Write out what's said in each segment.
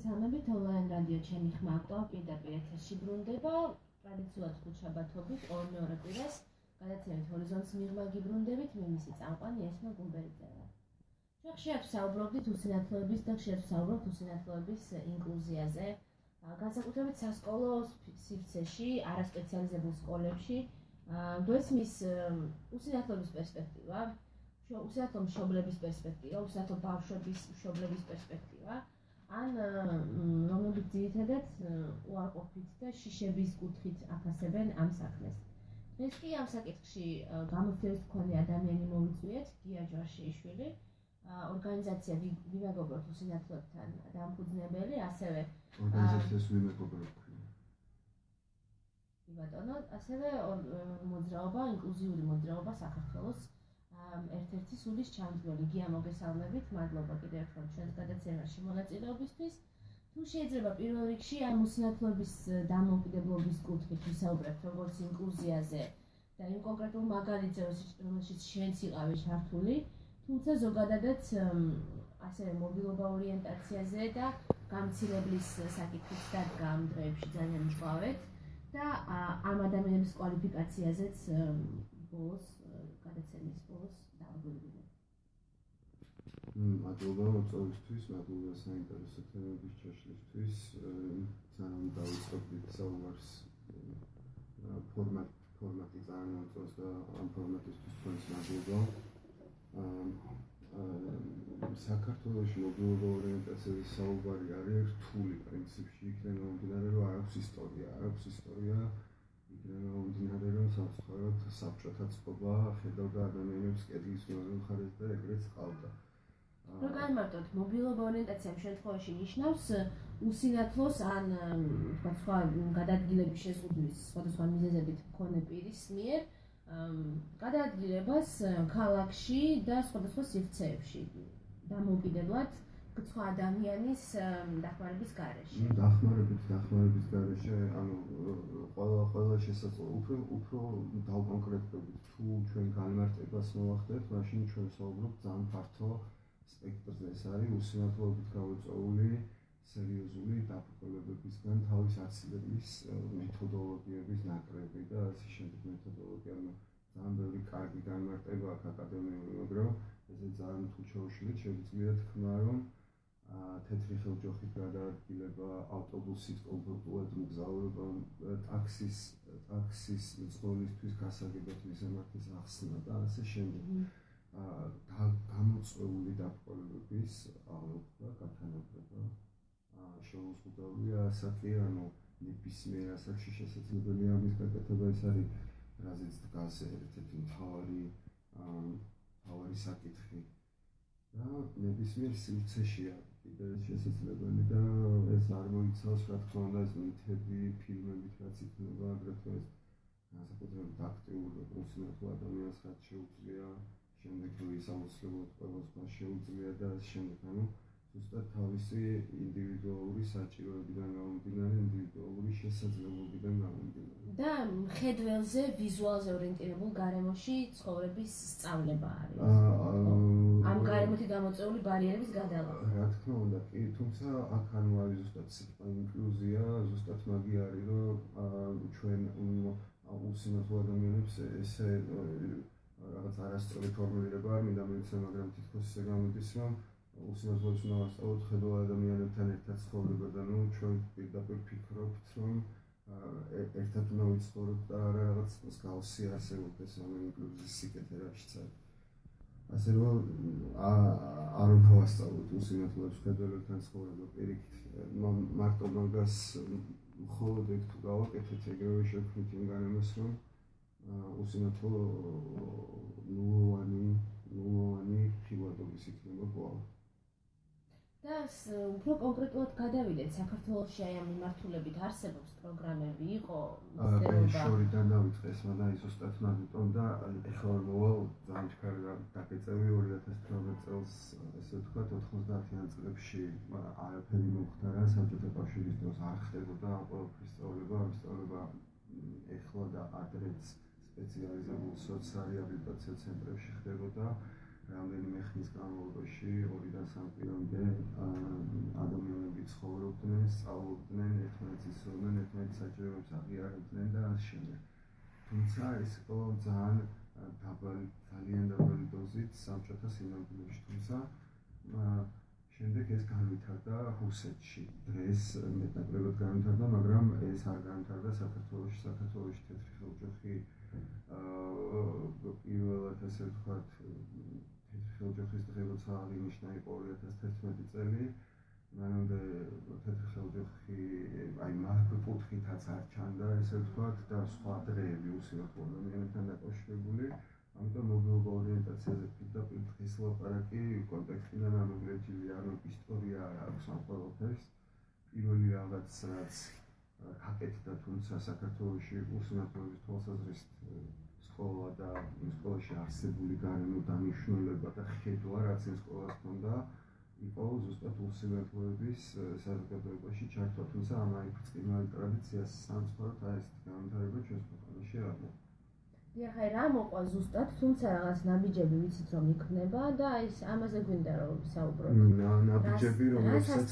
მოგესალმებით, ონლაინ რადიო ჩემი ხმა აქტუალ პირდაპირ ეთერში ბრუნდება. ტრადიციულად ხუთშაბათობით ორ-მეორე კვირას გადაცემით ჰორიზონტს მიღმა გიბრუნდებით, მე მისი წამყვანი ესმა გუმბერიძეა. ჩვენ ხშირად ვსაუბრობდით უსინათლოების და ხშირად ვსაუბრობთ უსინათლოების ინკლუზიაზე. განსაკუთრებით სასკოლო სივრცეში, არასპეციალიზებულ სკოლებში გვესმის უსინათლოების პერსპექტივა, უსინათლო მშობლების პერსპექტივა, უსინათლო ბავშვების მშობლების პერსპექტივა. ან რომლებიც ძირითადად უარყოფით და შიშების კუთხით აფასებენ ამ საქმეს. დღეს კი ამ საკითხში გამოცდილების მქონე ადამიანი მოვიწვიეთ, გია ჯვარშიშვილი, ორგანიზაცია ვიმეგობროთ უსინათლოებთან დამფუძნებელი, ასევე ორგანიზაციას ვიმეგობროთ. ბატონო, ასევე მოძრაობა, ინკლუზიური მოძრაობა საქართველოს ერთ-ერთი სულის ჩამდგმელი. გია, მოგესალმებით, მადლობა კიდევ ერთხელ ჩვენს გადაცემაში მონაწილეობისთვის. თუ შეიძლება პირველ რიგში ამ უსინათლოების დამოუკიდებლობის კუთხით ვისაუბრებთ როგორც ინკლუზიაზე და იმ კონკრეტულ მაგალითზე, რომელშიც შენც იყავი ჩართული, თუმცა ზოგადადაც ასევე მობილობა ორიენტაციაზე და გამცირებლის საკითხით დადგა ამ დღეებში ძალიან მწვავედ და ამ ადამიანების კვალიფიკაციაზეც ბოლოს გადაცემის ბოლოს დავაგვირგვინებ. მადლობა მოწვევისთვის, მადლობა საინტერესო თემების ჩაშლისთვის. ძალიან დავიწყებდით საუბარს ფორმატი წარმოწევს და ამ ფორმატისთვის თქვენს მადლობა. საქართველოში მობილობა ორიენტაციაზე საუბარი არის რთული პრინციპში, იქნება მომდინარე, რომ არ აქვს ისტორია. იქნება მომდინარე, რომ სამწუხაროდ საბჭოთა წყობა ხედავდა ადამიანებს კედლის მეორე მხარეს და ეგრეც ყავდა. რო გამარტოთ, მობილობა ორიენტაცია ამ შემთხვევაში ნიშნავს უსინათლოს ან თქვა სხვა გადაადგილების შეზღუდვის სხვადასხვა მიზეზებით მქონე პირის მიერ გადაადგილებას ქალაქში და სხვადასხვა სივრცეებში დამოუკიდებლად სხვა ადამიანის დახმარების გარეშე. დახმარების გარეშე, ანუ ყველა შესაძლოა უფრო დავკონკრეტდებით, თუ ჩვენ განმარტებას მოვახდეთ, მაშინ ჩვენ საუბრობთ ძალიან ფართო სპექტრზე. ეს არის უსინათლოებით გავწეული სერიოზული დაბრკოლებებისგან თავის აცილების მეთოდოლოგიების ნაკრები და ასე შემდეგ მეთოდოლოგია. ძალიან ბევრი კარგი განმარტება აქვს აკადემიური, მაგრამ ესე ძალიან თუ ჩაუშვით, შეგვიძლია თქვა, რომ თეთრი ხელჯოხით გადაადგილება, ავტობუსით კომფორტულად მგზავრება, ტაქსის მძღოლისთვის გასაგებად მისამართის ახსნა და ასე შემდეგ. გამოწვეული დაბრკოლებების აღრუხვა, გათანაბრება შეუძლია ასაკი, ანუ ნებისმიერ ასაკში შესაძლებელია ამის გაკეთება. ეს არის რაზეც დგას ერთ-ერთი მთავარი საკითხი და ნებისმიერ სივრცეშია კიდევ შესაძლებელი და ეს არ მოიცავს, რა თქმა უნდა, ეს მითები, ფილმებით რაც იქნება, აგრეთვე ეს განსაკუთრებით აქტიურ უსინათლო ადამიანს რაც შეუძლია, შემდეგ ის აუცილებლად ყველას შეუძლია და ამ შემდეგ, ანუ ზუსტად თავისი ინდივიდუალური საჭიროებიდან გამომდინარე, ინდივიდუალური შესაძლებლობიდან გამომდინარე. და მხედველზე, ვიზუალზე ორიენტირებულ გარემოში ცხოვრების სწავლება არის. ამ გარემოთი გამოწვეული ბარიერების გადალახვა. რა თქმა უნდა, კი, თუმცა აქ ანუ არის ზუსტად სიტყვა ინკლუზია, ზუსტად მაგი არის, რომ ჩვენ უსინათლო ადამიანებს ესე რაღაც არასწორი ფორმულირება არ მინდა მივიცე, მაგრამ თითქოს ისე გამოდის, რომ უსინათლოებს უნდა ვასწავლოთ ხედვა ადამიანებთან ერთად ცხოვრება და ნუ ჩვენ პირდაპირ ვფიქრობთ, რომ ერთად უნდა ვიცხოვროთ და არა რაღაც მსგავსი არსებობდეს ამ ინკლუზიის სიკეთე რაშიც არის. ასე რომ არ უნდა ვასწავლოთ უსინათლოებს ხედველებთან ცხოვრება პირიქით. მარტო მაგას მხოლოდ ეგ თუ გავაკეთეთ, ეგრევე შევქმნით იმ გარემოს, რომ უსინათლო ნულოვანი ხილვადობის იქნება კვლავ. და უფრო კონკრეტულად გადავიდეთ, საქართველოში აი ამ მიმართულებით არსებობს პროგრამები, იყო მცდელობა. შორიდან დავიწყე ეს, მაგრამ ზუსტად მაგიტომ და ეხლა მოვალ ძალიან ჩქარი დაგეწევი 2018 წელს, ესე ვთქვათ, 90-იან წლებში არაფერი მომხდარა, საბჭოთა კავშირის დროს არ ხდებოდა ყველაფრის სწავლება, ამ სწავლება ეხლა და ადრეც სპეციალიზებულ სოციალ-რეაბილიტაციო ცენტრებში ხდებოდა. რამდენიმე ხნის განმავლობაში 2-3 კვირამდე ადამიანები ცხოვრობდნენ სწავლობდნენ, ერთმანეთს იცოდნენ, ერთმანეთის საჭიროებებს აღიარებდნენ და ამ შემდეგ. თუმცა ეს იყო ძალიან დაბალი დოზით საბჭოთა სინამდვილეში. თუმცა შემდეგ ეს განვითარდა რუსეთში. დღეს მეტნაკლებად განვითარდა, მაგრამ ეს არ განვითარდა საქართველოში. საქართველოში თეთრი ხელჯოხი პირველად ასე ვთქვათ თეთრი ხელჯოხის დღე როცა აღინიშნა იყო 2011 წელი. მანამდე თეთრი ხელჯოხი აი მაგკუთხითაც არ ჩანდა ესე ვთქვათ და სხვა დღეები უსიყვარლო ადამიანებთან დაკავშირებული. ამიტომ მობილურ ორიენტაციაზე პირდაპირ დღეს ლაპარაკი კონტექსტიდან ამოგვიერთილი ანუ ისტორია არ აქვს ამ ყველაფერს. პირველი რაღაც რაც აკეთდა თუმცა საქართველოში უსინათლოების თვალსაზრისით სკოლა და სკოლაში არსებული გარემო დანიშნულება და ხედვა რაც ეს სკოლას ჰქონდა იყო ზუსტად უსინათლოების საზოგადოებაში ჩართვა. თუმცა ამ აი ბრწყინვალე ტრადიციას სამწუხაროდ აი ეს განვითარება ჩვენს ქვეყანაში არ მოყვა. დიახ, აი რა მოყვა ზუსტად, თუმცა რაღაც ნაბიჯები ვიცით რომ იქნება და აი ამაზე გვინდა რომ საუბრობთ. ნაბიჯები რომელსაც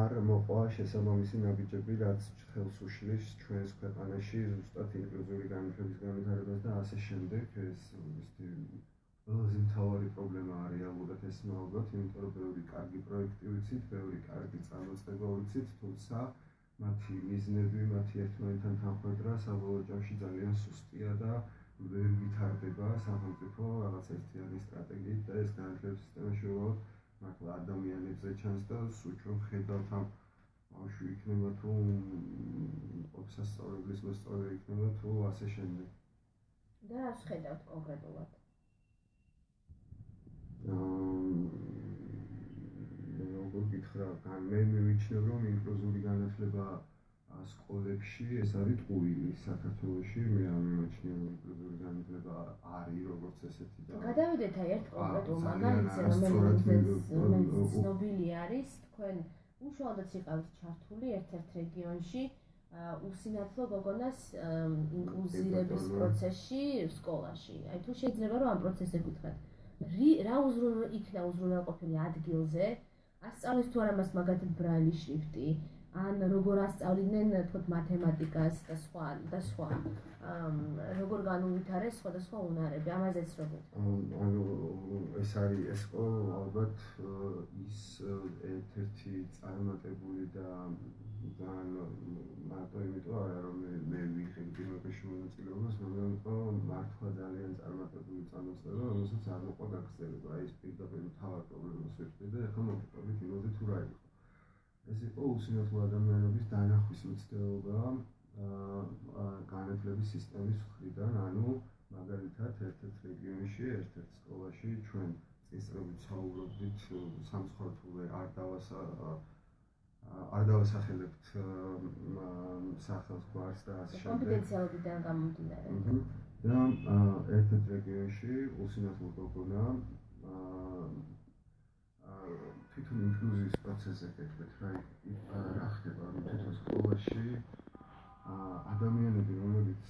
არ მოყვა შესაბამისი ნაბიჯები რაც ხელს უშლის ჩვენს ქვეყანაში ზუსტად ინკლუზიური განვითარების განვითარებას და ასე შემდეგ. ეს ყველაზე მთავარი პრობლემა არის რეალურად ეს ალბათ, იმიტომ რომ ბევრი კარგი პროექტი ვიცით, ბევრი კარგი წარმოწება ვიცით, თუმცა მათი მიზნები, მათი ერთმანეთთან თანხვედრა საბოლოო ჯამში ძალიან სუსტია და ვერ ვითარდება სახელმწიფო რაღაც ერთიანი სტრატეგიით და ეს განათლების სისტემაში უბრალოდ მართლა ადამიანებზე ჩანს და სულ ჩვენ ხედავთ ამ ბავშვი იქნება თუ სასწავლებლის მოსწავლე იქნება თუ ასე შემდეგ. და რას ხედავთ კონკრეტულად? როგორ გითხრა, მე მივიჩნევ რომ ინკლუზიური განათლება სკოლებში ეს არის ტყუილი საქართველოში. მე არ მიმაჩნია რომ ინკლუზიური განათლება არის როგორც ესეთი და გადავიდეთ აი ერთ კონკრეტულ მაგალითზე რომელიც ცნობილი არის. თქვენ უშუალოდ იყავით ჩართული ერთ-ერთ რეგიონში უსინათლო გოგონას ინკლუზირების პროცესში სკოლაში. აი თუ შეიძლება რომ ამ პროცესზე გითხრათ რა იქნა უზრუნველყოფილი ადგილზე, ასწავლის თუ არა მას მაგათი ბრაილი შრიფტი, ან როგორ ასწავლიდნენ თქო მათემატიკას და სხვა. როგორ განუვითარეს სხვადასხვა უნარები, ამაზეც როგორ. ანუ ეს არის ეს ყო ალბათ ის ერთ-ერთი წარმატებული და მარტო იმიტომ არა რომ მე ვიხილდი მოგეში მონაწილეობას, მაგრამ იყო მართლა ძალიან წარმატებული წამოწყება, რომელსაც არ მოყვა გაგრძელება. აი ეს პირდაპირ მთავარ პრობლემას ვეჭდი და ახლა მოგიყვებით იმაზე თუ რა იყო. ეს იყო უსინათლო ადამიანების დანახვის მცდელობა განათლების სისტემის მხრიდან, ანუ მაგალითად ერთ-ერთ რეგიონში, ერთ-ერთ სკოლაში ჩვენ წესრიგით საუბრობდით სამწუხაროდ არ დავასახელებთ სახელს გვარს და ასე შემდეგ. კონფიდენციალობიდან გამომდინარე. და ერთ-ერთ რეგიონში უსინათლო გოგონა თვითონ ინკლუზიის პროცესზე გეტყვით რა ხდება თვითონ სკოლაში ადამიანები რომლებიც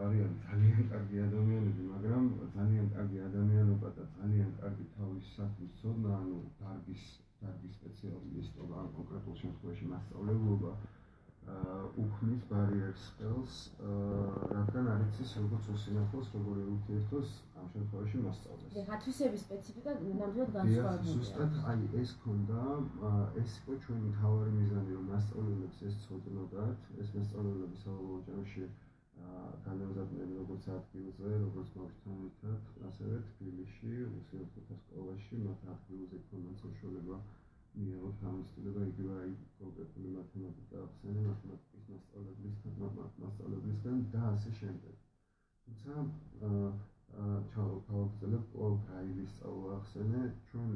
არიან ძალიან კარგი ადამიანები, მაგრამ ძალიან კარგი ადამიანობა და ძალიან კარგი თავის საქმის ცოდნა, ანუ დარგის სპეციალისტობა, ან კონკრეტულ შემთხვევაში მასწავლებლობა უქმნის ბარიერს ხელს, რადგან არ იცის როგორც უსინათლოს, როგორ ურთიერთოს ამ შემთხვევაში მასწავლეს. გათვისების სპეციფიკა ნამდვილად განსხვავებულია. ზუსტად აი ეს ქონდა, ეს იყო ჩვენი მთავარი მიზანი, რომ მასწავლებლებს ეს ცოდნოდათ, ეს მასწავლებლები საბოლოო ჯამში განემზადნენ როგორც ადგილზე, როგორც ბავშვთან ერთად, ასევე თბილისში, უსინათლოთა სკოლაში, მათ ადგილზე ქონდათ საშუალება მიიღოთ გამოცდილება იგივე აი კონკრეტული მათემატიკა ახსენე, მათემატიკის მასწავლებლისგან და ასე შემდეგ. თუმცა ჩავაგრძელებ ბრაილის სწავლა ახსენე, ჩვენ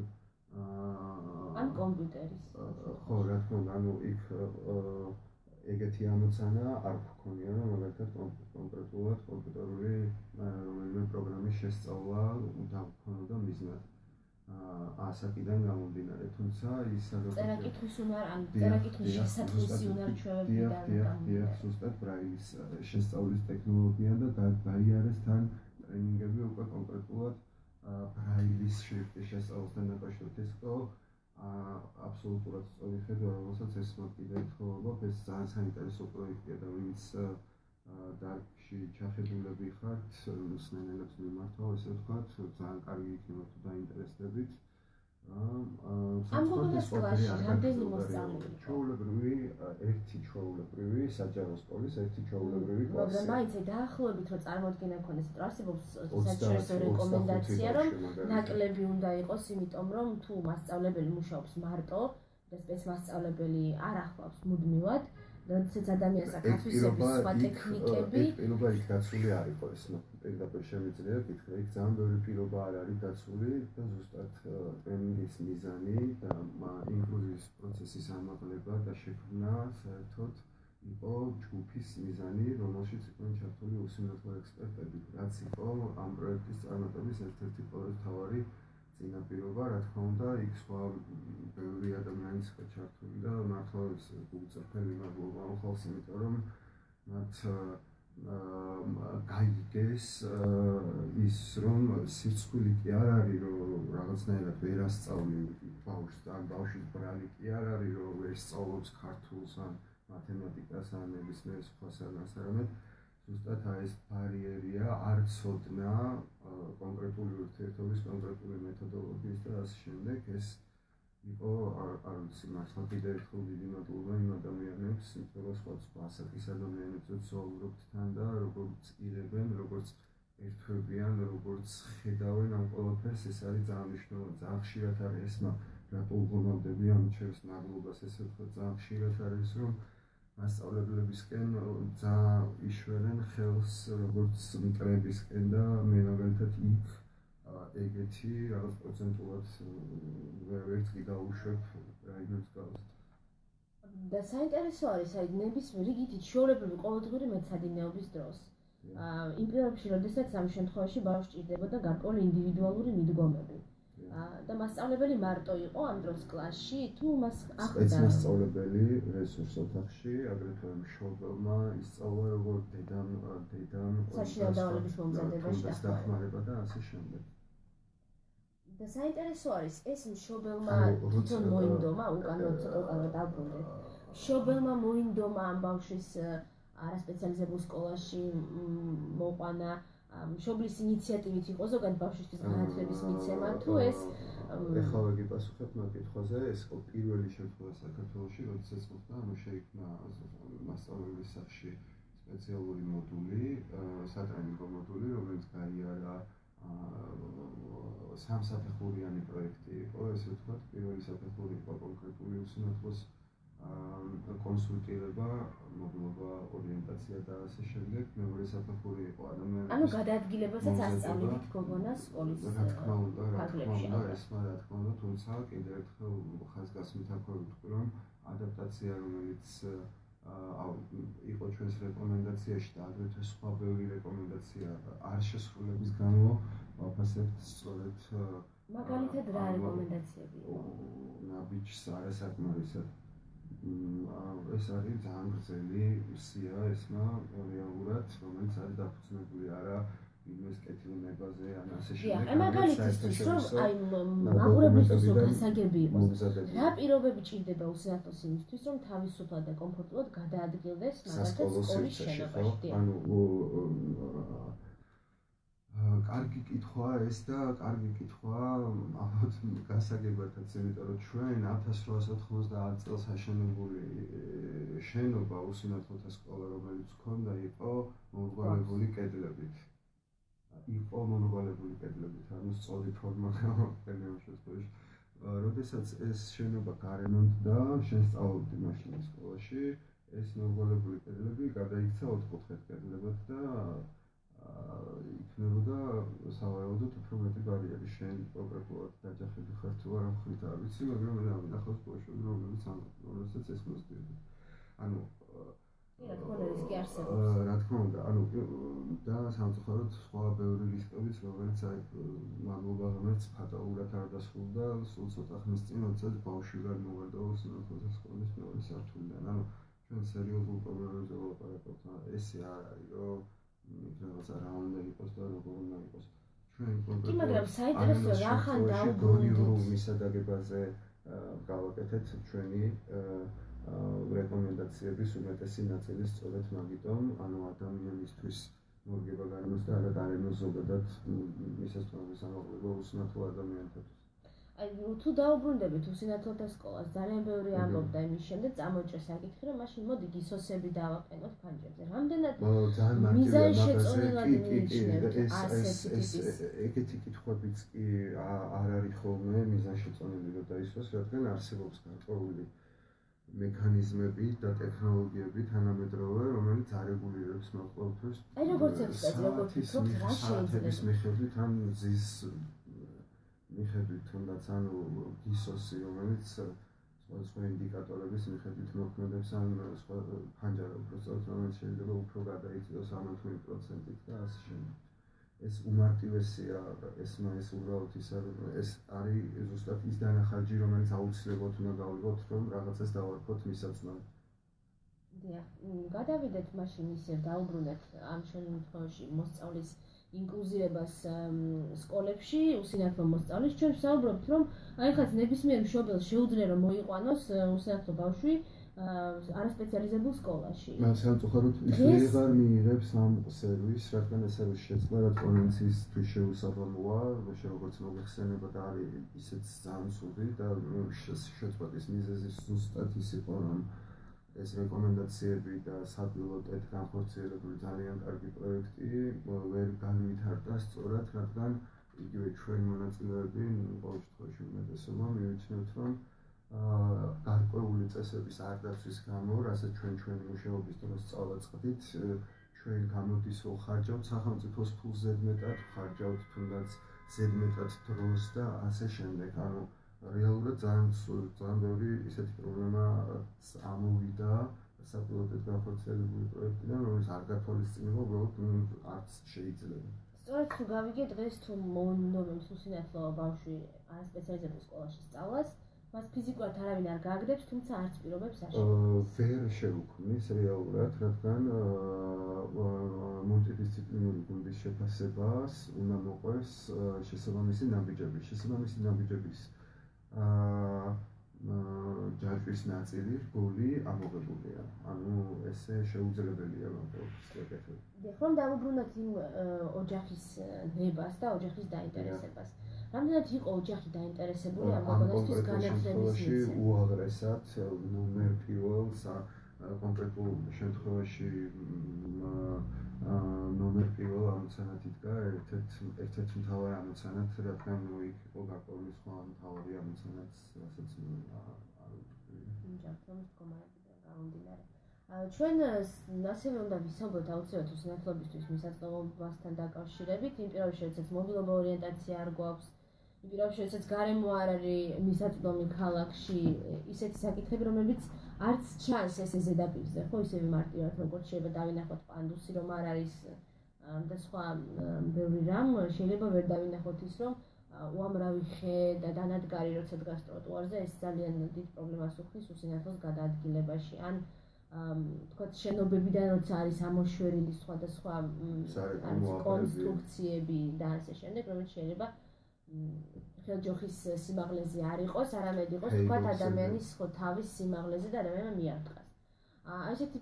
ან კომპიუტერის. ხო, რა თქმა უნდა, ანუ იქ ეგეთი ამოცანა არ გქონია, რომ მაგალითად კონკრეტულად კომპიუტერული რომელიმე პროგრამის შესწავლა დაგვქონოდა მიზნად. ასაკიდან გამომდინარე, თუმცა ის წერა-კითხვის უნარ, ან წერა-კითხვის შესაძლისი უნარ-ჩვევებიდან გამომდინარე. ზუსტად ბრაილის შესწავლის ტექნოლოგია და გაიარეს თან ტრენინგები უკვე კონკრეტულად ბრაილის შრიფტის შესწავლასთან დაკავშირებით. ეს იყო აბსოლუტურად სწორი ხედვა, რომელსაც ესმა კიდევ თხოვობ, ეს ძალიან საინტერესო პროექტია და ვინც დარგში ჩახედულები ხართ, სნენელებს მიმართვა, ესე ვთქვათ, ძალიან კარგი იქნება თუ დაინტერესდებით. ამ გოგონას კლასში რამდენი მოსწავლეა? ჩვეულებრივი, ერთი ჩვეულებრივი საჯარო სკოლის, ერთი ჩვეულებრივი კლასი. მაგრამ მაინც დაახლოებით რომ წარმოდგენა გქონდეს, სიტუაციებს საჭიროა რეკომენდაცია, რომ ნაკლები უნდა იყოს, იმიტომ რომ თუ მასწავლებელი მუშაობს მარტო და სპეცმასწავლებელი არ ახლავს მუდმივად, როდესაც ადამიანს აქვს ათვისების სხვა ტექნიკები, პირობა იქ დაცული არ იყო ეს, პირდაპირ შემიძლია კითხვა, იქ ძალიან ბევრი პირობა არ არის დაცული და ზუსტად ტრენინგის მიზანი და ინკლუზიის პროცესის ამაღლება და შექმნა საერთოდ იყო ჯგუფის მიზანი, რომელშიც იყვნენ ჩართული უსინათლო ექსპერტები, რაც იყო ამ პროექტის წარმატების ერთ-ერთი მთავარი წინაპირობა, რა თქმა უნდა, იქ სხვა ბევრი ადამიანის ჩართული და მართლა ეს უწევთელი მადლობა ახალს, იმიტომ რომ მათ გაიგეს ის რომ სიცხვილი კი არ არის, რომ რაღაცნაირად ვერ ასწავლი ბავშვს, ან ბავშვის ბრალი კი არ არის, რომ ვერ სწავლობს ქართულს ან მათემატიკას ან ნებისმიერ სხვა საგანს, არამედ ზუსტად ეს ბარიერია არ ცოდნა კონკრეტული ურთიერთობის, კონკრეტული მეთოდოლოგიის და ასე შემდეგ. ეს იყო არ ვიცი, მართლა კიდევ ერთხელ დიდი მადლობა იმ ადამიანებს, იმიტომ რომ სხვა ასაკის ადამიანებს ვცხოვრობთ თან და როგორც ირებენ, როგორც ერთვებიან, როგორც ხედავენ ამ ყველაფერს, ეს არის ძალიან მნიშვნელოვანი. ძალიან ხშირად არის ესმა რატო უღრმავდები ამ ჩემს მადლობას, ესე ვთქვათ, ძალიან ხშირად არის რომ მასწავლებლებისკენ ძალიან იშვერენ ხელს როგორც მტრებისკენ და მე მაგალითად იქ ეგეთი რაღაც პროცენტულად ვერც კი დავუშვებ რაიმეს გავს. და საინტერესო არის, აი ნებისმიერ რიგითი ჩვეულებრივი ყოველდღიური მეცადინეობის დროს. იმ პირობებში, როდესაც ამ შემთხვევაში ბავშვს ჭირდებოდა გარკვეული ინდივიდუალური მიდგომები. და მასწავლებელი მარტო იყო ამ დროს კლასში, თუ მას ახლდა სპეცმასწავლებელი რესურს ოთახში, აგრეთვე მშობელმა ისწავლა როგორ დედამ საშინაო დავალების მომზადებაში დახმარება და ასე შემდეგ. და საინტერესო არის, ეს მშობელმა თვითონ მოინდომა, უკანონო ცოტა უკანონო დავბრუნდეთ. მშობელმა მოინდომა ამ ბავშვის არასპეციალიზებულ სკოლაში მოყვანა, მშობლის ინიციატივით იყო ზოგადად ბავშვისთვის განათლების მიცემა, თუ ეს ეხლა ვიგიპასუხებ მაგ კითხვაზე, ეს იყო პირველი შემთხვევა საქართველოში, როდესაც მოხდა, ანუ შეიქმნა მასწავლებლის სახლში სპეციალური მოდული, სატრენინგო მოდული, რომელიც გაიარა სამსაფეხურიანი პროექტი იყო, ესე ვთქვათ, პირველი საფეხური იყო კონკრეტული უსინათლოს კონსულტირება, მოგლობა, ორიენტაცია და ასე შემდეგ. მეორე საფეხური იყო ადამიანების ანუ გადაადგილებასაც ასწავლით გოგონას სკოლის რა თქმა უნდა, ესმა რა თქმა უნდა, თუმცა კიდევ ერთხელ ხაზგასმით აქვე ვიტყვი, რომ ადაპტაცია, რომელიც იყო ჩვენს რეკომენდაციაში და აგრეთვე სხვა ბევრი რეკომენდაცია არ შესრულების გამო ვაფასებთ სწორედ მაგალითად რა რეკომენდაციები იყო? ნაბიჯს არასაკმარისად ეს არის ძალიან გრძელი სია ესმა რეალურად, რომელიც არის დაფუძნებული არა იმის კეთილნებაზე ან ასე შემდეგ. აი მაგალითისთვის რომ აი მაყურებლისთვის რომ გასაგები იყოს, რა პირობები ჭირდება უსინათლოს იმისთვის, რომ თავისუფლად და კომფორტულად გადაადგილდეს მაგალითად სკოლის შენობაში? ანუ კარგი კითხვა ეს და კარგი კითხვა ალბათ გასაგებათაც, იმიტომ რომ ჩვენ 1890 წელს აშენებული შენობა უსინათლოთა სკოლა, რომელიც ჰქონდა, იყო მომრგვალებული კედლებით. ანუ სწორი ფორმა გამოფენილ შემთხვევაში. როდესაც ეს შენობა გარემონტდა, შენ სწავლობდი მაშინ სკოლაში, ეს მომრგვალებული კედლები გადაიქცა ოთხკუთხედ კედლებად და იქნებოდა სავარაუდოდ უფრო მეტი ბარიერი. შენ კონკრეტულად დაჯახები ხარ თუ არა მხრივ არ ვიცი, მაგრამ მე ვნახავ სკოლაში, რომელსაც ეს მოსდიოდა. ანუ რა თქმა უნდა, ანუ და სამწუხაროდ სხვა ბევრი რისკებიც, რომელიც აი მადლობა რომელიც ფატალურად არ დასრულდა, სულ ცოტა ხნის წინ, როდესაც ბავშვი გადმოვარდა უსინათლოთა სკოლის მეორე სართულიდან. ანუ ჩვენ სერიოზულ პრობლემებზე ვლაპარაკობთ, ესე არ არის, რომ რაღაცა რა უნდა იყოს და როგორ უნდა იყოს. ჩვენ კონკრეტულად მაგრამ საინტერესო რა ხან დაუბრუნდით მისადაგებაზე გავაკეთეთ ჩვენი რეკომენდაციების უმეტესი ნაწილი სწორედ მაგიტომ, ანუ ადამიანისთვის მორგება გარემოს და არა გარემოს ზოგადად მისასწრაფის ამაღლება უსინათლო ადამიანთათვის. აი თუ დაუბრუნდებით უსინათლოთა სკოლას, ძალიან ბევრი ამბობდა იმის შემდეგ, წამოჭრა საკითხი, რომ მაშინ მოდი გისოსები დავაყენოთ ფანჯრებზე. რამდენად მიზანშეწონილად მიიჩნევთ ეგეთი კითხვებიც კი არ არის ხოლმე მიზანშეწონილი რომ დაისვას, რადგან არსებობს გარკვეული მექანიზმები და ტექნოლოგიები თანამედროვე, რომელიც არეგულირებს მოყოლთვის. აი როგორც ეცეთ, როგორც ვფიქრობთ, რა შეიძლება მიხედვით ან ზის მიხედვით თუნდაც ანუ გისოსი, რომელიც სხვა ინდიკატორების მიხედვით მოქმედებს ან სხვა ფანჯარა უბრალოდ რომელიც შეიძლება უფრო გადაიწიოს ამა თუ იმ პროცენტით და ასე შემდეგ. ეს უმარტივესია, ეს უბრალოდ ეს არის ზუსტად ის დანახარჯი, რომელიც აუცილებლად უნდა გავიღოთ, რომ რაღაცას დავარქოთ მისაწვდომად. დიახ, გადავიდეთ მაშინ ისევ დაუბრუნდეთ ამ შემთხვევაში მოსწავლის ინკლუზირებას სკოლებში, უსინათლო მოსწავლის. ჩვენ ვსაუბრობთ, რომ აი ხაც ნებისმიერ მშობელს შეუძლია რომ მოიყვანოს უსინათლო ბავშვი არასპეციალიზებულ სკოლაში. სამწუხაროდ ის ვეღარ მიიღებს ამ სერვისს, რადგან ეს არის შეწყდა კონვენციისთვის შეუსაბამოა, როგორც მოგეხსენება და არის ისეთ ძალიან ცუდი და შეწყვეტის მიზეზი ზუსტად ის იყო, რომ ეს რეკომენდაციები და საპილოტოდ განხორციელებული ძალიან კარგი პროექტი ვერ განვითარდა სწორად, რადგან იგივე ჩვენი მონაწილეები ყოველ შემთხვევაში უმეტესობა მივიჩნევთ, რომ გარკვეული წესების არ დაცვის გამო, რასაც ჩვენი მუშაობის დროს სწავლაწყდით, ჩვენ გამოდის რომ ხარჯავთ სახელმწიფოს ფულს ზედმეტად, ხარჯავთ თუნდაც ზედმეტად დროს და ასე შემდეგ. ანუ რეალურად ძალიან ბევრი ისეთი პრობლემა ამოვიდა საპილოტოდ განხორციელებული პროექტიდან, რომელიც არ გათვალისწინება უბრალოდ არც შეიძლება. სწორედ თუ გავიგე დღეს თუ მომდომებს უსინათლო ბავშვი არასპეციალიზებულ სკოლაში სწავლას, მას ფიზიკურად არავინ არ გააგდებს, თუმცა არც პირობებს არ შეუქმნის. ვერ შეუქმნის რეალურად, რადგან მულტიდისციპლინური გუნდის შეფასებას უნდა მოყვეს შესაბამისი ნაბიჯები. შესაბამისი ნაბიჯების ჯაჭვის ნაწილი რგოლი ამოღებულია. ანუ ესე შეუძლებელია მაგალითად ეკეთება. დიახ, რომ დავუბრუნდეთ იმ ოჯახის ნებას და ოჯახის დაინტერესებას. რამდენად იყო ოჯახი დაინტერესებული ამ გოგონასთვის განათლების მიცემით? უაღრესად ნომერ პირველს კონკრეტულ შემთხვევაში ნომერ პირველ ამოცანად იდგა ერთ-ერთ მთავარ ამოცანად, რადგან იქ იყო გარკვეული სხვა მთავარი ამოცანაც, რასაც არ ვიტყვი. ჯანმრთელობის მდგომარეობიდან გამომდინარე. ჩვენ ასევე უნდა ვისაუბროთ აუცილებლად უსინათლობისთვის მისაწვდომობასთან დაკავშირებით, იმ პირობებში, როდესაც მობილობა ორიენტაცია არ გვაქვს, იმ პირობებში, როდესაც გარემო არ არის მისაწვდომი ქალაქში, ისეთი საკითხები, რომლებიც არც ჩანს ესე ზედაპირზე, ხო, ისევე მარტივად, როგორც შეიძლება დავინახოთ პანდუსი, რომ არ არის და სხვა ბევრი რამ, შეიძლება ვერ დავინახოთ ის, რომ უამრავი ხე და დანადგარი როცა დგას ტროტუარზე, ეს ძალიან დიდ პრობლემას უხდის უსინათლოს გადაადგილებაში. ან თქვათ შენობებიდან როცა არის ამოშვერილი სხვადასხვა კონსტრუქციები და ასე შემდეგ, რომელიც შეიძლება ხელჯოხის სიმაღლეზე არ იყოს, არამედ იყოს თქვათ ადამიანის ხო თავის სიმაღლეზე და ადამიანმა მიარტყას. ასეთი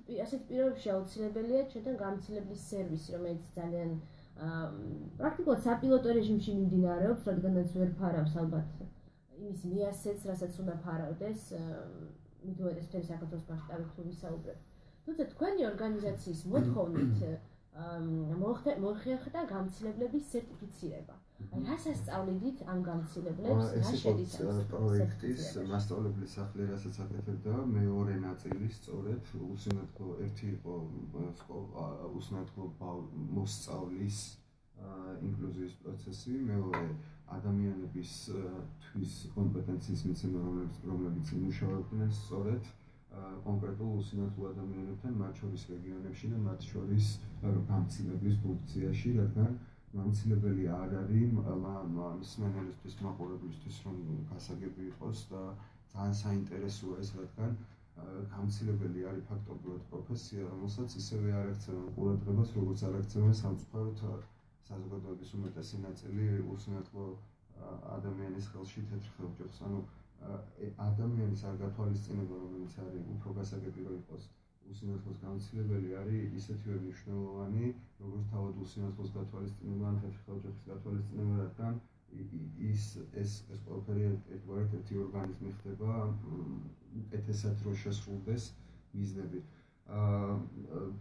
პირობებში აუცილებელია ჩვენთან გამოცდილების სერვისი, რომელიც ძალიან პრაქტიკულად საპილოტო რეჟიმში მიმდინარეობს, რადგანაც ვერ ფარავს ალბათ იმის მიასცეც, რასაც უნდა ფარავდეს, მით უმეტეს მთელი საქართველოს მასშტაბით თუ ვისაუბრებთ. თუმცა თქვენი ორგანიზაციის მოთხოვნით მოხერხდა გამოცდილების სერტიფიცირება. რას ასწავლიდით ამ გამოცდილებლებს? რა შედის ამ პროექტის მასწავლებლის სახლი, რასაც აკეთებდა, მეორე ნაწილი სწორედ უსინათლო ერთი იყო უსინათლო მოსწავლის ინკლუზიის პროცესი, მეორე ადამიანების თვის კომპეტენციის მიცემა, რომლებიც იმუშავებდნენ სწორედ კონკრეტულ უსინათლო ადამიანებთან, მათ შორის რეგიონებში და მათ შორის გამოცდილების ფუნქციაში, რადგან გამოცდილებელი არ არის მსმენელისთვის, მაყურებლისთვის, რომ გასაგები იყოს და ძალიან საინტერესოა ეს, რადგან გამოცდილებელი არის ფაქტობრივად პროფესია, რომელსაც ისევე არ აქცევენ ყურადღებას, როგორც არ აქცევენ სამწუხაროდ საზოგადოების უმეტესი ნაწილი უსინათლო ადამიანის ხელში თეთრ ხელჯოხს. ანუ ადამიანის არ გათვალისწინება, რომელიც არის უფრო გასაგები რომ იყოს უსინათლოს გამცილებელი, არის ისეთივე მნიშვნელოვანი, როგორც თავად უსინათლოს გათვალისწინება ან თეთრი ხელჯოხის გათვალისწინება, რადგან ეს ყველაფერი ერთი ორგანიზმი ხდება უკეთესად რო შესრულდეს მიზნები.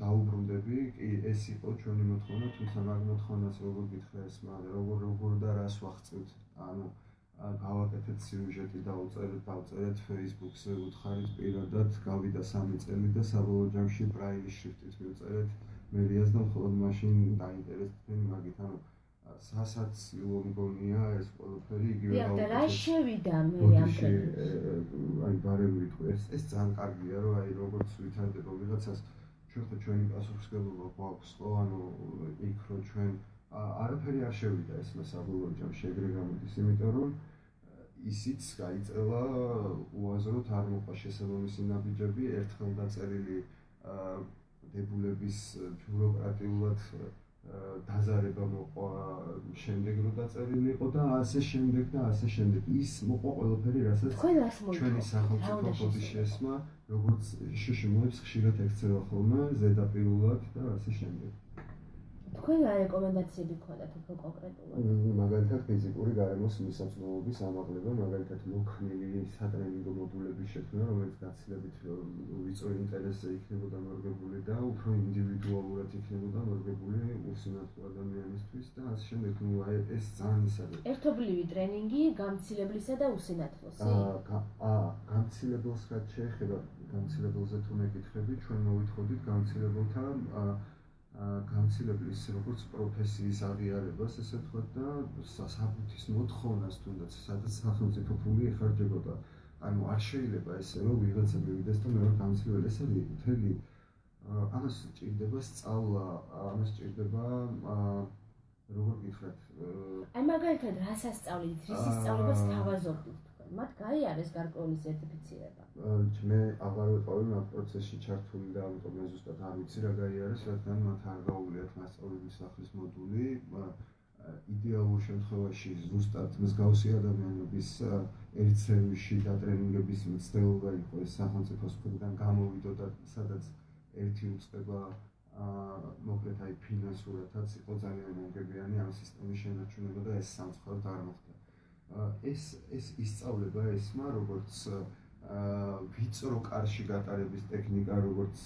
დაუბრუნდები, ეს იყო ჩვენი მოთხოვნა, თუმცა მაგ მოთხოვნას როგორ გითხრა ესმა, როგორ და რას ვახწევთ, ანუ გავაკეთეთ სიუჟეტი, დავწერეთ Facebook-ზე, უთხარით პირადად, გავიდა 3 წელი და საბოლოო ჯამში ბრაილის შრიფტით მივწერეთ მერიას და მხოლოდ მაშინ დაინტერესდნენ მაგით, ანუ სასაცილო მგონია ეს ყველაფერი იგივე გავაკეთეთ. რა შევიდა მე ამ პრემიაში? აი ბარემ ვიტყვი, ეს ძალიან კარგია, რომ აი როგორც ვითარდება ვიღაცას, ჩვენ ხო ჩვენი პასუხისმგებლობა გვაქვს, ხო, ანუ იქ რო ჩვენ არაფერი არ შევიდა ესმა საბოლოო ჯამში ეგრე გამოდის, იმიტომ რომ ისიც გაიწელა უაზროდ არ მოყვა შესაბამისი ნაბიჯები, ერთხელ დაწერილი დებულების ბიუროკრატიულად დაზარება მოყვა, შემდეგ რო დაწერილი იყო და ასე შემდეგ და ასე შემდეგ. ის მოყვა ყველაფერი, რასაც ჩვენი სახელმწიფო ბოდიში ესმა, როგორც შშმ-ებს ხშირად ექცევა ხოლმე ზედაპირულად და ასე შემდეგ. თქვენ რა რეკომენდაციები გქონდათ უფრო კონკრეტულად? მაგალითად ფიზიკური გარემოს მისაწვდომობის ამაღლება, მაგალითად მოქმნილი სატრენინგო მოდულების შექმნა, რომელიც გაცილებით ვიწრო ინტერესზე იქნებოდა მორგებული და უფრო ინდივიდუალურად იქნებოდა მორგებული უსინათლო ადამიანისთვის და ასე შემდეგ. ეს ძალიან ისაა. ერთობლივი ტრენინგი გამცილებლისა და usinathlos-ი? გამცილებელს რაც შეეხება, გამცილებელზე თუ მეკითხები, ჩვენ მოვითხოვდით გამცილებელთა გამცილებლის როგორც პროფესიის აღიარებას, ესე ვთქვათ და საფრთხის მოთხოვნას თუნდაც, სადაც სახელმწიფო ფული ეხარჯებოდა. ანუ არ შეიძლება ესე რომ ვიღაცა მივიდეს და მე ვარ გამცილებელი, ეს არის მთელი ამას სჭირდება სწავლა, ამას სჭირდება როგორ გითხრათ? აი მაგალითად რა სასწავლით, რის სწავლებას თავაზობდით თქვენ? მათ გაიარეს გარკვეული სერტიფიცირება? მე აღარ ვიყავი ამ პროცესში ჩართული და ამიტომ მე ზუსტად არ ვიცი რა გაიარეს, რადგან მათ არ გაუვლიათ მასწავლებელი სახლის მოდული. იდეალურ შემთხვევაში ზუსტად მსგავსი ადამიანების ერთ სერვისში დატრენინგების მცდელობა იყო ეს სახელმწიფოს მხრიდან გამოვიდოდა, სადაც ერთი უწყება მოკლედ აი ფინანსურადაც იყო ძალიან მომგებიანი ამ სისტემის შენარჩუნება და ეს სამწუხაროდ არ მოხდა. ეს ისწავლება ესმა როგორც ვიწრო კარში გატარების ტექნიკა, როგორც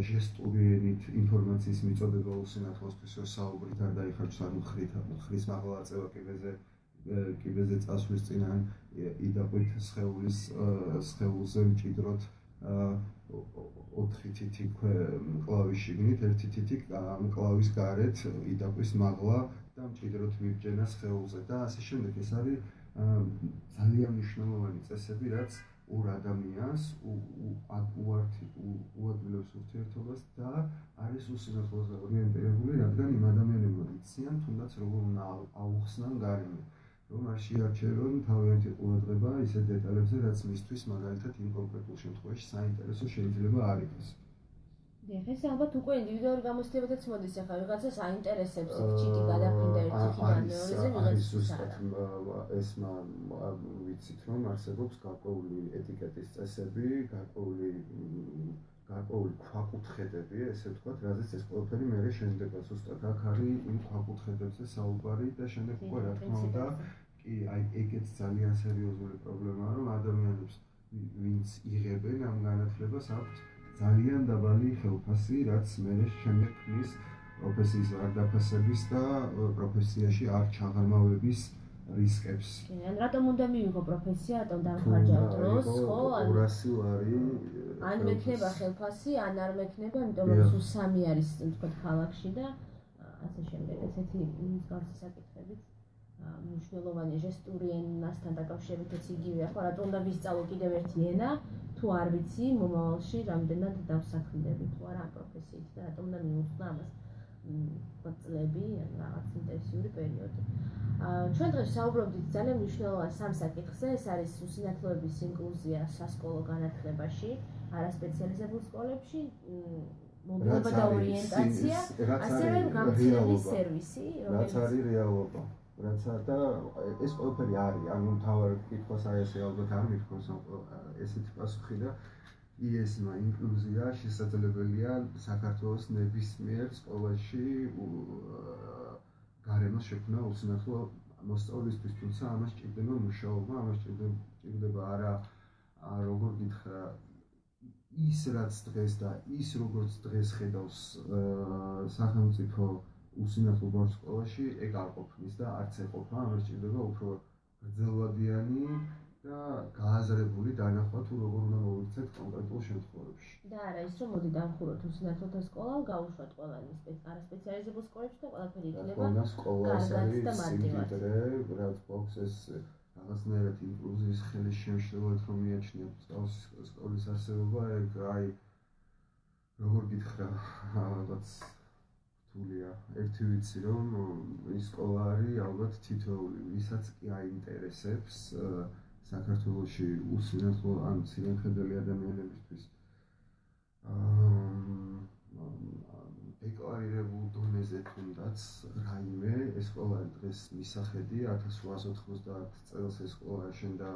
ჟესტური ენით ინფორმაციის მიწოდება უსინათლოსთვის, რომ საუბრით არ დაიხარჯოს, ანუ ხრის მაღლა აწევა კიბეზე წასვლის წინ ან იდაყვით სხეულზე მჭიდროთ 4 თითი მკლავის შიგნით, 1 თითი მკლავის გარეთ იდაკვის მაღლა და მჭიდროთ მიბჯენა სხეულზე და ასე შემდეგ. ეს არის ძალიან მნიშვნელოვანი წესები, რაც ორ ადამიანს უადვილებს ურთიერთობას და არის უსინათლოზე ორიენტირებული, რადგან იმ ადამიანებმა იციან თუნდაც როგორ უნდა აუხსნან გარემო, რომ არ შეარჩევენ თავიანთი ყურადღება ისეთ დეტალებზე, რაც მისთვის მაგალითად იმ კონკრეტულ შემთხვევაში საინტერესო შეიძლება არ იყოს. ეს ალბათ უკვე ინდივიდუალური გამოცდილებითაც მოდის, ახლა ვიღაცას აინტერესებს ჩიტი გადაფრინდა ერთი ხიდან მეორეზე, ვიღაცას არა. ესმა ვიცით რომ არსებობს გარკვეული ეტიკეტის წესები, გარკვეული ქვაკუთხედები, ესე ვთქვათ, რაზეც ეს ყველაფერი მერე შენდება. ზუსტად აქ არის იმ ქვაკუთხედებზე საუბარი და შემდეგ უკვე რა თქმა უნდა, კი, აი ეგეც ძალიან სერიოზული პრობლემაა, რომ ადამიანებს ვინც იღებენ ამ განათლებას აქვთ ძალიან დაბალი ხელფასი, რაც მერე შემდეგ ქმნის პროფესიის არ დაფასების და პროფესიაში არ ჩაღრმავების რისკებს. ან რატომ უნდა მიიღო პროფესია, რატომ დამხარჯავ დროს, ხო? 200 ლარი ან მექნება ხელფასი, ან არ მექნება, იმიტომ რომ სულ 3 არის, თქვათ, ქალაქში და ასე შემდეგ. ესეთი მსგავსი საკითხებიც მნიშვნელოვანია ჟესტური ენასთან დაკავშირებითაც იგივეა, ხო, რატომ უნდა ვისწავლო კიდევ ერთი ენა, თუ არ ვიცი მომავალში რამდენად დავსაქმდები თუ არა ამ პროფესიით და რატომ უნდა მიუძღვნა ამას წლები, რაღაც ინტენსიური პერიოდი. ჩვენ დღეს საუბრობდით ძალიან მნიშვნელოვან 3 საკითხზე, ეს არის უსინათლოების ინკლუზია სასკოლო განათლებაში, არასპეციალიზებულ სკოლებში, მობილობა და ორიენტაცია, ასევე გამცდილების სერვისი, რაც არის რეალობა. რაცა და ეს ყველაფერი არის, ანუ მთავარი კითხვას აი ესე ალბათ არ მithქოს ესეთი პასუხი და IES-მა ინკლუზია შესაძლებელია საქართველოს ნებისმიერ სკოლაში გარემოს შექმნა უსინათლო მოსწავლისთვის, თუმცა ამას ჭირდება მუშაობა, ამას ჭირდება არა როგორ გითხრა ის რაც დღეს და ის როგორც დღეს ხედავს სახელმწიფო უსინათლო ბავშვს სკოლაში, ეგ არ ყოფნის და არც ეყოფა, ამას ჭირდება უფრო გრძელვადიანი და გააზრებული დანახვა თუ როგორ უნდა მოვიქცეთ კონკრეტულ შემთხვევებში. და არა ის რომ მოდი დავხუროთ უსინათლოთა სკოლა, გავუშვათ ყველანი არასპეციალიზებულ სკოლებში და ყველაფერი იქნება კარგად და მარტივად. რაც გვაქვს ეს რაღაცნაირად ინკლუზიის ხელის შემშლელად რომ მიაჩნიათ სკოლის არსებობა, ეგ აი როგორ გითხრა რაღაც რთულია. ერთი ვიცი რომ ის სკოლა არის ალბათ თითოეული, ვისაც კი აინტერესებს საქართველოში უსინათლო ან ცირემხედველი ადამიანებისთვის დეკლარირებულ დონეზე თუნდაც რაიმე ეს სკოლა დღეს მისახედი 1890 წელს ეს სკოლა აშენდა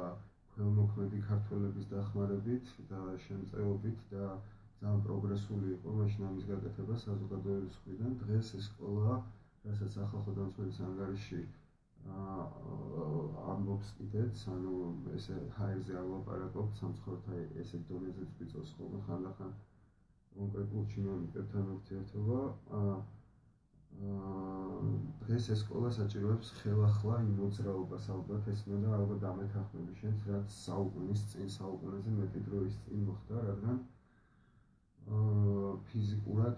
ქველმოქმედი ქართველების დახმარებით და შემწეობით და ძალიან პროგრესული იყო მაშინ ამის გაკეთება საზოგადოების მხრიდან. დღეს ეს სკოლა, რასაც ახალ დამცველის ანგარიში ამბობს კიდეც, ანუ ესე ჰაერზე არ ვლაპარაკობთ, სამწუხაროდ ესე დონეზეც ვიწევს ხოლმე ხანდახან კონკრეტულ ჩინოვნიკებთან ურთიერთობა. დღეს ეს სკოლა საჭიროებს ხელახლა იმ მოძრაობას ალბათ ესმოდა და ალბათ დამეთანხმები შენს, რაც საუკუნის წინ, საუკუნეზე მეტი დროის წინ მოხდა, რადგან ფიზიკურად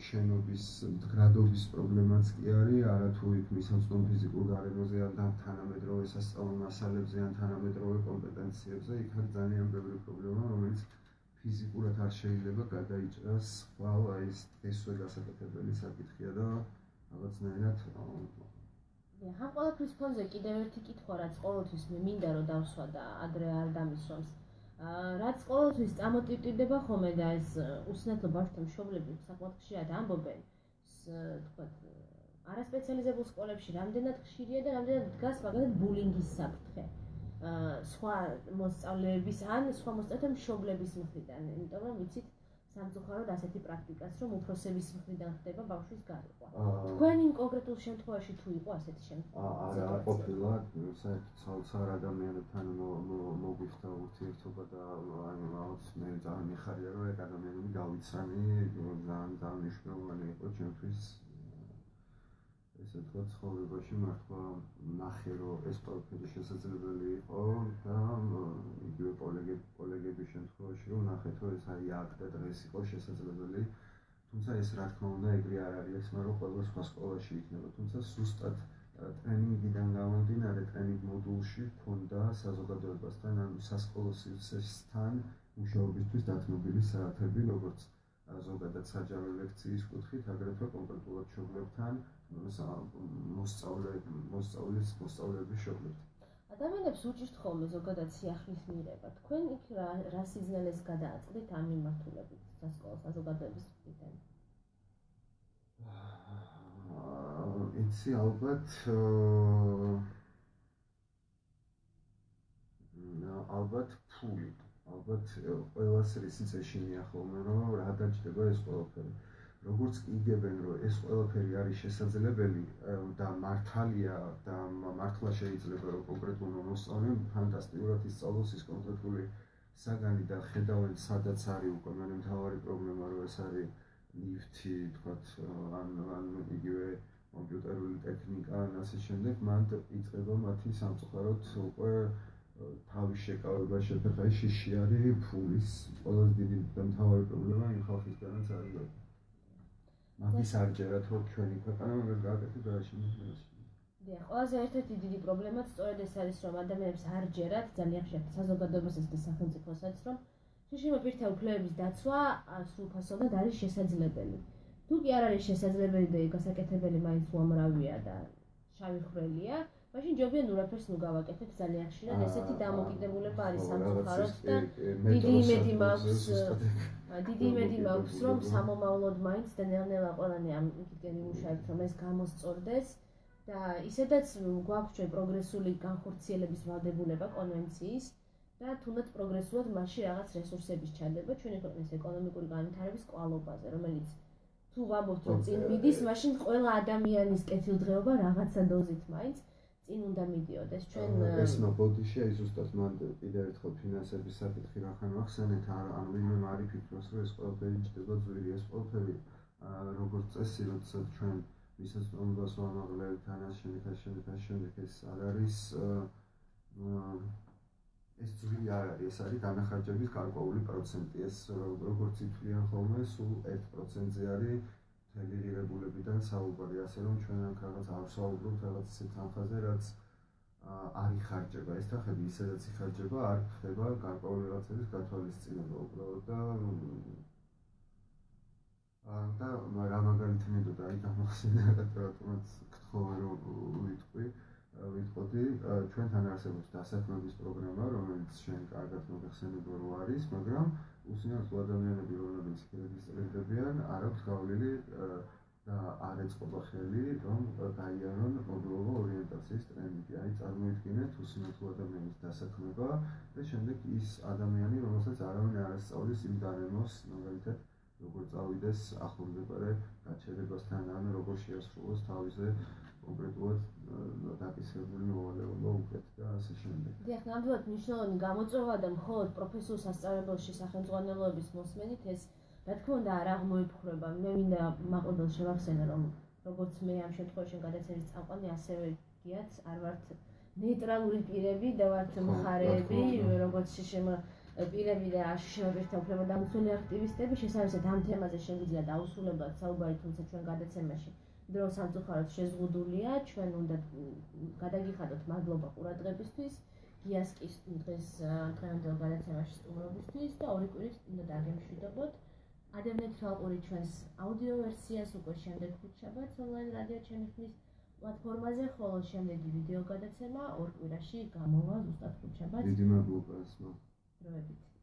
შენობის მდგრადობის პრობლემაც კი არის, არათუ იქ მისაწვდომ ფიზიკურ გარემოზე ან თანამედროვე სასწავლო მასალებზე ან თანამედროვე კომპეტენციებზე, იქ არის ძალიან ბევრი პრობლემა, რომელიც ფიზიკურად არ შეიძლება გადაიჭრას ხვალ აი ეს დღესვე გასაკეთებელი საკითხია და რაღაცნაირად ამ ყველაფრის ფონზე კიდევ ერთი კითხვა, რაც ყოველთვის მე მინდა რომ დავსვა და ადრე არ დამისვამს. რაც ყოველთვის წამოტივტივდება ხოლმე და ეს უსინათლო ბავშვთა მშობლები საკმაოდ ხშირად ამბობენ, თქვათ, არასპეციალიზებულ სკოლებში რამდენად ხშირია და რამდენად დგას მაგალითად ბულინგის საფრთხე. სხვა მოსწავლეების ან სხვა მოსწავლეთა მშობლების მხრიდან, იმიტომ რომ ვიცით სამწუხაროდ ასეთი პრაქტიკაც რომ უფროსების მხრიდან ხდება ბავშვის გარიყვა. თქვენ იმ კონკრეტულ შემთხვევაში თუ იყო ასეთი შემთხვევა? არ ყოფილა, საერთოდ საოცარ ადამიანებთან მოგვიხდა ურთიერთობა და ანუ რაღაც მე ძალიან მიხარია რომ ეგ ადამიანები გავიცანი, ძალიან მნიშვნელოვანი იყო ჩემთვის. ესე თქვა ცხოვრებაში მართლა ნახე რომ ეს ყველაფერი შესაძლებელი იყო და იგივე კოლეგების შემთხვევაში რომ ნახეთ რომ ეს აი აქ და დღეს იყო შესაძლებელი. თუმცა ეს რა თქმა უნდა ეგრე არ არის ეხლა რომ ყველა სხვა სკოლაში იქნება. თუმცა სუსტად ტრენინგიდან გამომდინარე ტრენინგ მოდულში ქონდა საზოგადოებასთან ან სასკოლო სივრცესთან მუშაობისთვის დათმობილი საათები, როგორც ზოგადად საჯარო ლექციის კუთხით, აგრეთვე კონკრეტულად მშობლებთან მოსწავლეების მშობლებთან. ადამიანებს უჭირთ ხოლმე ზოგადად სიახლის მიღება. თქვენ იქ რა სიზნელეს გადააწყდით ამ მიმართულებით სასკოლო საზოგადოების მხრიდან? იცი ალბათ ფული. ალბათ ყველას რისიც ეშინია ხოლმე რომ რა დაჭდება ეს ყველაფერი. როგორც კი იგებენ რომ ეს ყველაფერი არის შესაძლებელი და მართალია და მართლა შეიძლება რომ კონკრეტულმა მოსწავლემ ფანტასტიკურად ისწავლოს ის კონკრეტული საგანი და ხედავენ სადაც არის უკვე მე მთავარი პრობლემა რომ ეს არის ლიფტი, თქვათ ან იგივე კომპიუტერული ტექნიკა ან ასე შემდეგ, მან იწყება მათი სამწუხაროდ უკვე თავის შეკავება შეფერხა შიში არის ფულის ყველაზე დიდი და მთავარი პრობლემა იმ ხალხისგანაც არის. მაგის არ ჯერათ რომ ჩვენი ქვეყანა მაგას გააკეთებს და შემიძლია. დიახ, ყველაზე ერთ-ერთი დიდი პრობლემაც სწორედ ეს არის, რომ ადამიანებს არ ჯერათ ძალიან ხშირად საზოგადოებასაც და სახელმწიფოსაც, რომ შიშიმა პირთა უფლებების დაცვა სრულფასოვნად არის შესაძლებელი. თუ კი არ არის შესაძლებელი და გასაკეთებელი მაინც უამრავია და შავი ხვრელია, მაშინ ჯობია ნურაფერს ნუ გავაკეთებ ძალიან ხშირად ესეთი დამოკიდებულება არის სამწუხაროდ და დიდი იმედი მაქვს რომ სამომავლოდ მაინც და ნელ-ნელა ყველანი ამ იქით გემიმუშავებთ რომ ეს გამოსწორდეს და ისედაც გვაქვს ჩვენ პროგრესული განხორციელების ვალდებულება კონვენციის და თუნდაც პროგრესულად მასში რაღაც რესურსების ჩადება ჩვენი ქვეყნის ეკონომიკური განვითარების კვალობაზე, რომელიც თუ ვამბობთ რომ წინ მიდის, მაშინ ყველა ადამიანის კეთილდღეობა რაღაცა დოზით მაინც წინ უნდა მიდიოდეს. ჩვენ ეს მოდიში აი ზუსტად მან კიდევ ერთხელ ფინანსების საკითხი რახან ვახსენეთ, ანუ ვინმე არ იფიქროს რომ ეს ყველაფერი ჯდება ძვირი, ეს ყველაფერი როგორც წესი, როდესაც ჩვენ მისაწვდომობას ვამაღლებთ თანაშემდგ ეს არ არის ეს ძვირი არ არის, ეს არის განახარჯების გარკვეული პროცენტი. ეს როგორც ითვლიან ხოლმე, სულ 1%-ზე არის მთელი ღირებულებიდან საუბარი, ასე რომ ჩვენ აქ რაღაც არ ვსაუბრობთ რაღაც ისეთ თანხაზე, რაც არ იხარჯება. ეს თანხები ისედაც იხარჯება, არ ხდება გარკვეული რაღაცების გათვალისწინება უბრალოდ და რა მაგალითი მინდოდა აი გამახსენე რატომაც გთხოვა რომ ვიტყოდი ჩვენთან არსებობს დასაქმების პროგრამა, რომელიც შენ კარგად მოგეხსენებო რო არის, მაგრამ უსინათლო ადამიანები, რომლებიც რეგისტრირდებიან, არ აქვს გავლილი და არ ეწყობა ხელი, რომ გაიარონ მობილური ორიენტაციის ტრენინგი. აი წარმოიდგინეთ უსინათლო ადამიანის დასაქმება და შემდეგ ის ადამიანი, რომელსაც არავინ არ ასწავლის იმ დანერმოს, მაგალითად როგორ წავიდეს ახლომდებარე გაჩერებასთან, ან როგორ შეასრულოს თავზე კონკრეტულად დაკისრებული მოვალეობა უკეთ და ასე შემდეგ. დიახ, ნამდვილად მნიშვნელოვანი გამოწვევა და მხოლოდ პროფესიულ სასწავლებელში სახელმძღვანელოების მოსმენით ეს რა თქმა უნდა არ აღმოიფხვრება. მე მინდა მაყურებელს შევახსენე, რომ როგორც მე ამ შემთხვევაში გადაცემის წამყვანი, ასევე გიაც არ ვართ ნეიტრალური პირები და ვართ მხარეები, როგორც პირები და შრომებთან უფლებადამცველი აქტივისტები. შესაბამისად ამ თემაზე შეგვიძლია დაუსრულებლად საუბარი, თუმცა ჩვენ გადაცემაში დრო სამწუხაროდ შეზღუდულია. ჩვენ უნდა გადაგიხადოთ მადლობა ყურადღებისთვის, გიას კი დღეს დღევანდელ გადაცემაში სტუმრობისთვის და ორი კვირის უნდა დაგემშვიდობოთ. ადევნეთ თვალყური ჩვენს აუდიო ვერსიას უკვე შემდეგ ხუთშაბათს ონლაინ რადიო ჩემი ხმის პლატფორმაზე, ხოლო შემდეგი ვიდეო გადაცემა ორ კვირაში გამოვა ზუსტად ხუთშაბათს. დიდი მადლობა. დროებით.